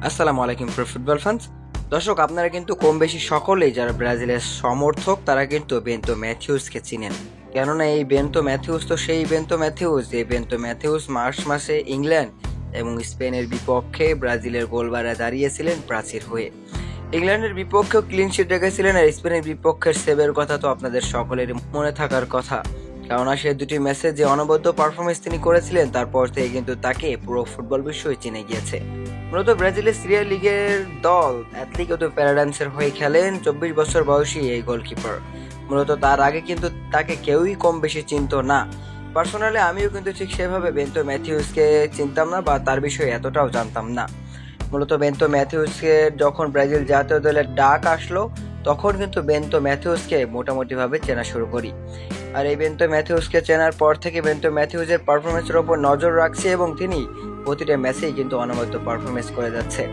আসসালামু আলাইকুম football fans. দর্শক, আপনারা কিন্তু কম বেশি সকলেই যারা ব্রাজিলের সমর্থক তারা কিন্তু বেন্তো ম্যাথিউসকে চিনেন। কেননা এই বেন্তো ম্যাথিউস তো সেই বেন্তো ম্যাথিউস যে বেন্তো ম্যাথিউস মার্চ মাসে ইংল্যান্ড এবং স্পেনের বিপক্ষে ব্রাজিলের গোলবারে দাঁড়িয়েছিলেন প্রাচীর হয়ে। ইংল্যান্ডের বিপক্ষেও ক্লিন শিট রেখেছিলেন, আর স্পেনের বিপক্ষের সেভের কথা তো আপনাদের সকলের মনে থাকার কথা। কেননা সে দুটি ম্যাচে যে অনবদ্য পারফরমেন্স তিনি করেছিলেন তারপর থেকে কিন্তু তাকে পুরো ফুটবল বিশ্বই চিনে গিয়েছে। মূলত ব্রাজিলের সিরিয়া লিগের দল অ্যাথলেটিকো দে প্যারাডাইসের হয়ে খেলেন 24 বছর বয়সী এই গোলকিপার। মূলত তার আগে কিন্তু তাকে কেউই কম বেশি চিনতো না। পার্সোনালি আমিও কিন্তু ঠিক সেভাবে বেন্তো ম্যাথিউসকে চিনতাম না বা তার বিষয়ে এতটাও জানতাম না। মূলত বেন্তো ম্যাথিউসকে যখন ব্রাজিল জাতীয় দলের ডাক আসলো তখন কিন্তু বেন্তো ম্যাথিউসকে মোটামুটিভাবে চেনা শুরু করি। আর এই বেন্তো ম্যাথিউসকে চেনার পর থেকে বেন্তো ম্যাথিউসের পারফরমেন্সের ওপর নজর রাখছে এবং তিনি প্রতিটা ম্যাচেই কিন্তু অনবদ্য পারফরমেন্স করে যাচ্ছে।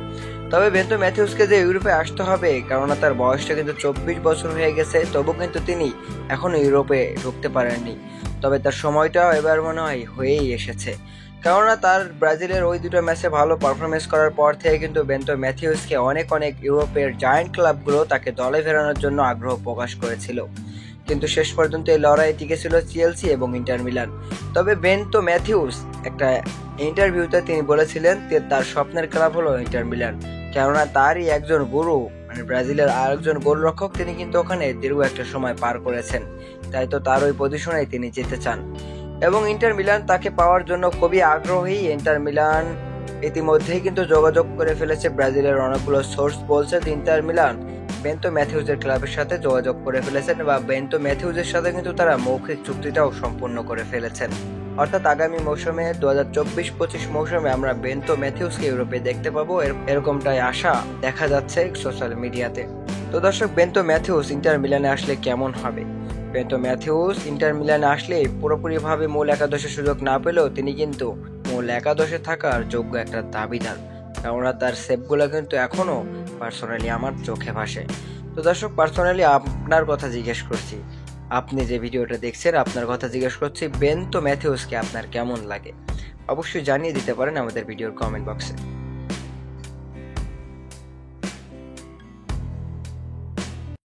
তবে বেন্তো ম্যাথিউসকে যে ইউরোপে আসতে হবে, কেননা তার বয়সটা কিন্তু 24 বছর হয়ে গেছে, তবু কিন্তু তিনি এখনো ইউরোপে ঢুকতে পারেননি। তবে তার সময়টাও এবার মনে হয় হয়েই এসেছে, কেননা তার ব্রাজিলের ওই দুটো ম্যাচে ভালো পারফরমেন্স করার পর থেকে কিন্তু বেন্তো ম্যাথিউসকে অনেক ইউরোপের জায়ান্ট ক্লাবগুলো তাকে দলে ফেরানোর জন্য আগ্রহ প্রকাশ করেছিল, কিন্তু শেষ পর্যন্ত এই লড়াই টিকেছিল চেলসি এবং ইন্টার মিলান। তবে বেন্তো ম্যাথিউস একটা ইন্টারভিউতে তিনি বলেছিলেন যে তার স্বপ্নের ক্লাব হলো ইন্টার মিলান, কেননা তারই একজন গুরু মানে ব্রাজিলের আরেকজন গোলরক্ষক তিনি কিন্তু ওখানে দীর্ঘ একটা সময় পার করেছেন, তাই তো তার ওই পজিশনে তিনি যেতে চান এবং ইন্টার মিলান তাকে পাওয়ার জন্য খুবই আগ্রহী। ইন্টার মিলান ইতিমধ্যেই কিন্তু যোগাযোগ করে ফেলেছে, ব্রাজিলের অনেকগুলো সোর্স বলছে ইন্টার মিলান বেন্তো ম্যাথিউসের ক্লাবের সাথে যোগাযোগ করে ফেলেছেন বা বেন্তো ম্যাথিউসের সাথে কিন্তু তারা মৌখিক চুক্তিটাও সম্পূর্ণ করে ফেলেছেন। অর্থাৎ আগামী মৌসুমে 2024-25 মৌসুমে আমরা বেন্তো ম্যাথিউসকে ইউরোপে দেখতে পাবো, এরকমটাই আশা দেখা যাচ্ছে সোশ্যাল মিডিয়াতে। তো দর্শক, বেন্তো ম্যাথিউস ইন্টার মিলানে আসলে কেমন হবে? বেন্তো ম্যাথিউস ইন্টার মিলানে আসলে পুরোপুরিভাবে মূল একাদশে সুযোগ না পেলেও তিনি কিন্তু মূল একাদশে থাকার যোগ্য একটা দাবিদার, কেননা তার সেভগুলো কিন্তু এখনো পার্সোনালি আমার চোখে ভাসে। তো দর্শক, পার্সোনালি আপনার কথা জিজ্ঞেস করছি, আপনি যে ভিডিওটা দেখছেন আপনার কথা জিজ্ঞেস করছি, বেন্তো ম্যাথিউসকে আপনার কেমন লাগে অবশ্যই জানিয়ে দিতে পারেন আমাদের ভিডিওর কমেন্ট বক্সে।